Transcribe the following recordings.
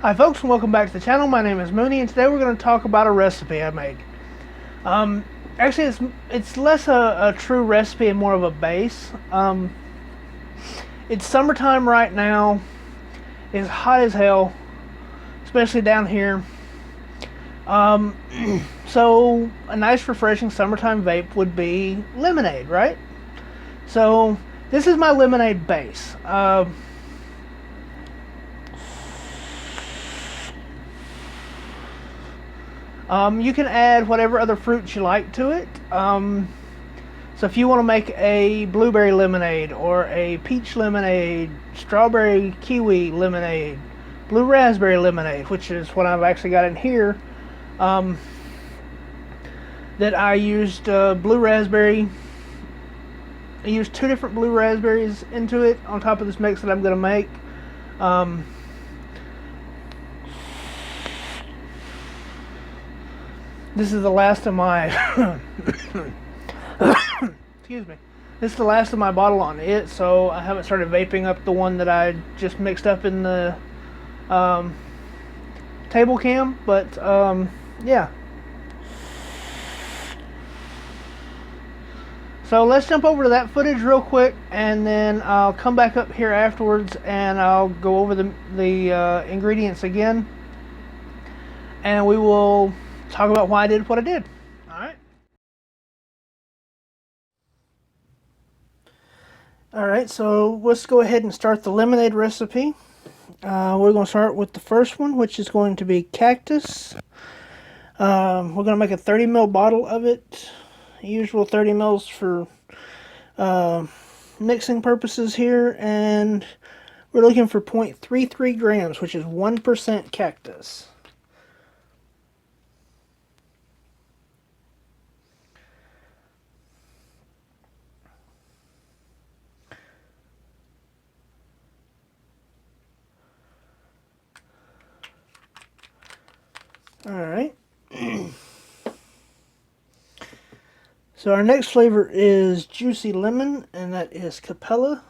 Hi folks, and welcome back to the channel. My name is Mooney, and today we're going to talk about a recipe I made. Actually, it's less a true recipe and more of a base. It's summertime right now. It's hot as hell, especially down here. So a nice refreshing summertime vape would be lemonade, right? So this is my lemonade base. You can add whatever other fruits you like to it. So if you want to make a blueberry lemonade or a peach lemonade, strawberry kiwi lemonade, blue raspberry lemonade, which is what I've actually got in here, that I used blue raspberry. I used 2 different blue raspberries into it on top of this mix that I'm going to make. This is the last of my excuse me. This is the last of my bottle on it, so I haven't started vaping up the one that I just mixed up in the table cam, but yeah. So let's jump over to that footage real quick, and then I'll come back up here afterwards and I'll go over the ingredients again, and we will talk about why I did what I did. Alright, so let's go ahead and start the lemonade recipe. We're going to start with the first one, which is going to be cactus. We're going to make a 30 ml bottle of it. Usual 30 mls for mixing purposes here. And we're looking for 0.33 grams, which is 1% cactus. Alright. So our next flavor is juicy lemon, and that is Capella.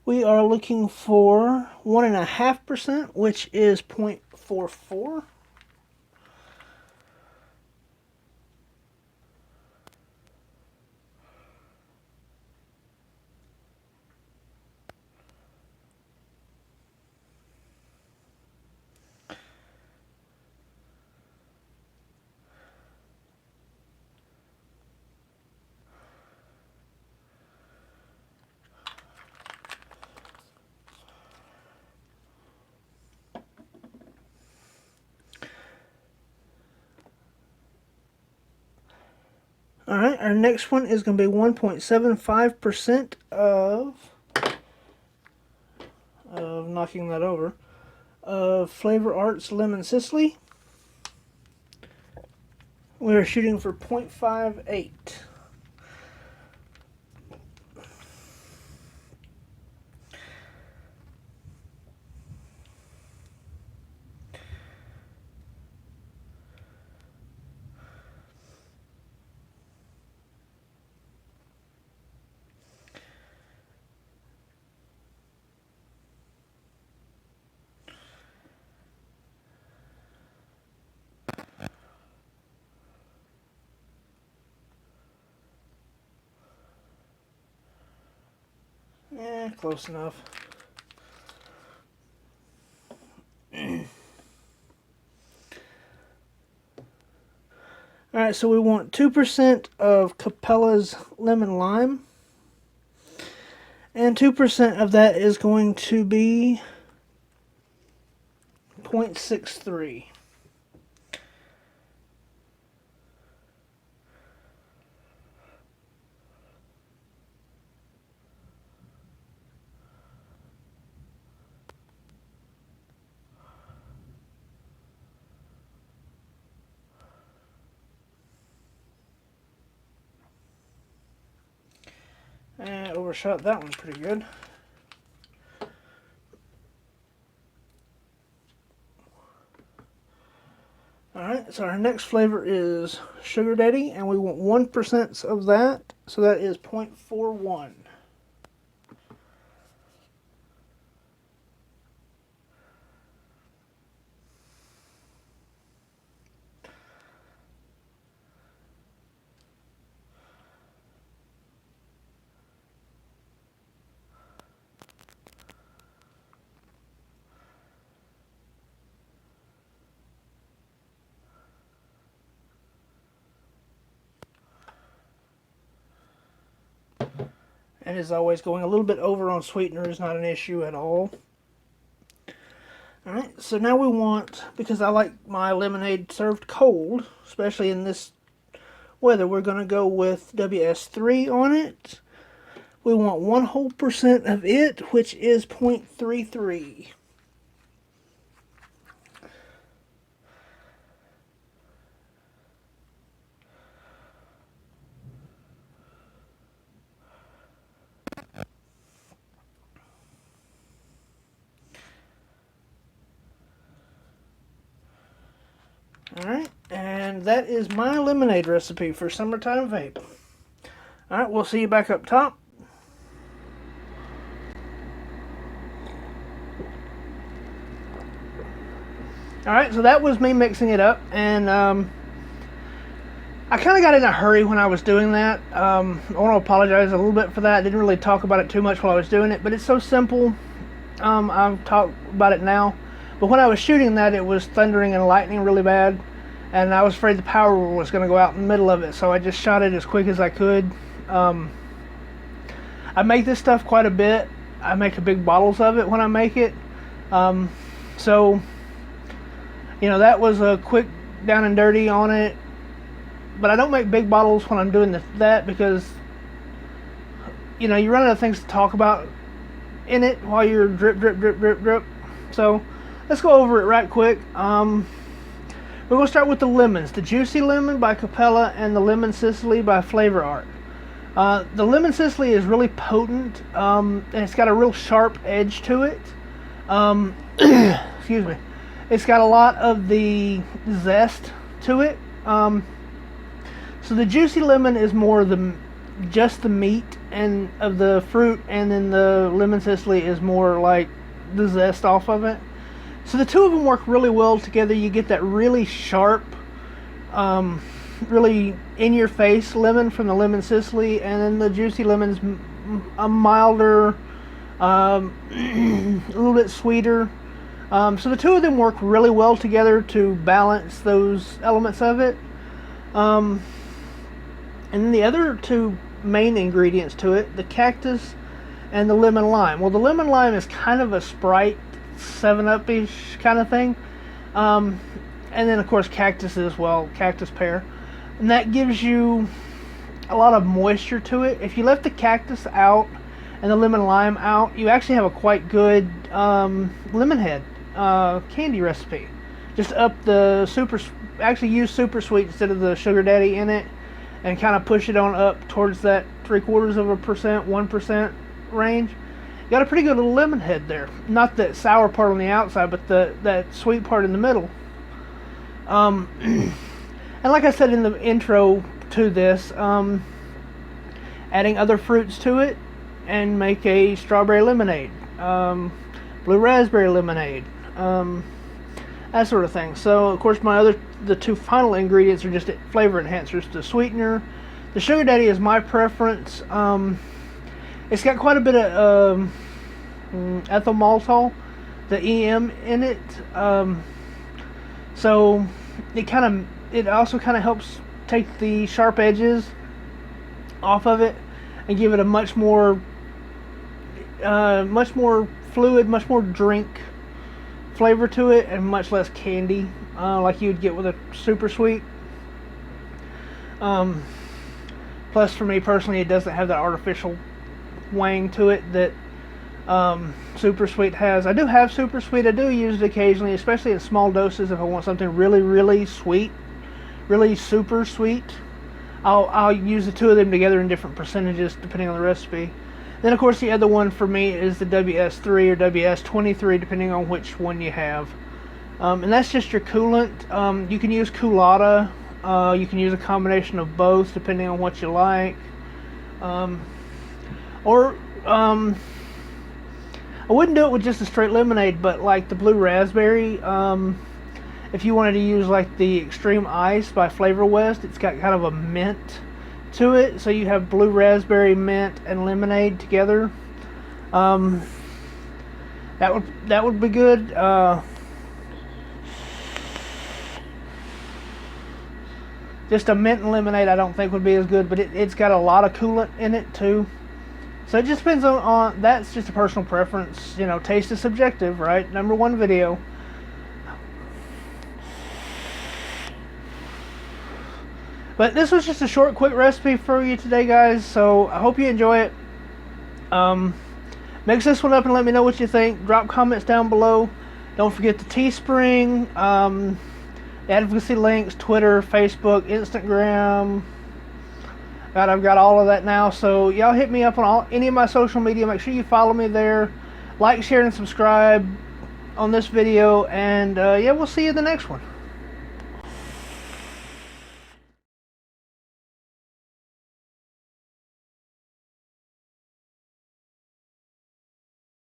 We are looking for 1.5%, which is 0.44. Alright, our next one is going to be 1.75% of knocking that over, of Flavor Arts Lemon Sicily. We're shooting for 0.58. Close enough. Alright, so we want 2% of Capella's lemon lime. And 2% of that is going to be 0.63. And overshot that one pretty good. Alright, so our next flavor is Sugar Daddy, and we want 1% of that, so that is 0.41. And as always, going a little bit over on sweetener is not an issue at all. Alright, so now we want, because I like my lemonade served cold, especially in this weather, we're going to go with WS3 on it. We want 1% of it, which is 0.33. Alright, and that is my lemonade recipe for summertime vape. Alright, we'll see you back up top. Alright, so that was me mixing it up, and I kind of got in a hurry when I was doing that. I want to apologize a little bit for that. I didn't really talk about it too much while I was doing it, but it's so simple. I've talked about it now. But when I was shooting that, it was thundering and lightning really bad, and I was afraid the power was going to go out in the middle of it, so I just shot it as quick as I could. I make this stuff quite a bit. I make big bottles of it when I make it. So, you know, that was a quick down and dirty on it. But I don't make big bottles when I'm doing that because, you know, you run out of things to talk about in it while you're drip, drip, drip, drip, drip. So, let's go over it right quick. We're going to start with the lemons. The Juicy Lemon by Capella and the Lemon Sicily by Flavor Art. The Lemon Sicily is really potent, and it's got a real sharp edge to it. Excuse me. It's got a lot of the zest to it. So the Juicy Lemon is more just the meat and of the fruit, and then the Lemon Sicily is more like the zest off of it. So the two of them work really well together. You get that really sharp, really in-your-face lemon from the Lemon Sicily, and then the Juicy Lemon's a milder, a little bit sweeter. So the two of them work really well together to balance those elements of it. And then the other two main ingredients to it, the cactus and the lemon lime. Well, the lemon lime is kind of a Sprite 7-Up-ish kind of thing. And then, of course, cactus as well, cactus pear. And that gives you a lot of moisture to it. If you left the cactus out and the lemon lime out, you actually have a quite good lemon head candy recipe. Just up the actually use super sweet instead of the sugar daddy in it, and kind of push it on up towards that 0.75%, 1% range. You got a pretty good little lemon head there. Not that sour part on the outside, but that sweet part in the middle. And like I said in the intro to this, adding other fruits to it and make a strawberry lemonade, blue raspberry lemonade, that sort of thing. So of course the two final ingredients are just flavor enhancers. The sweetener, the sugar daddy is my preference. It's got quite a bit of ethyl maltol, the EM in it. So it also kind of helps take the sharp edges off of it and give it a much more fluid, much more drink flavor to it, and much less candy like you would get with a super sweet. Plus, for me personally, it doesn't have that artificial wang to it that super sweet has. I do have super sweet. I do use it occasionally, especially in small doses if I want something really, really sweet, really super sweet. I'll use the two of them together in different percentages depending on the recipe. Then of course the other one for me is the WS3 or WS23 depending on which one you have. And that's just your coolant. You can use Coolada. You can use a combination of both depending on what you like. I wouldn't do it with just a straight lemonade, but like the blue raspberry, if you wanted to use like the Extreme Ice by Flavor West, it's got kind of a mint to it, so you have blue raspberry, mint, and lemonade together. That would be good. Just a mint and lemonade I don't think would be as good, but it's got a lot of coolant in it too. So it just depends on that's just a personal preference. You know, taste is subjective, right? Number one video. But this was just a short, quick recipe for you today, guys. So I hope you enjoy it. Mix this one up and let me know what you think. Drop comments down below. Don't forget the Teespring, the advocacy links, Twitter, Facebook, Instagram. God, I've got all of that now. So y'all hit me up on any of my social media. Make sure you follow me there. Like, share, and subscribe on this video. And yeah, we'll see you in the next one.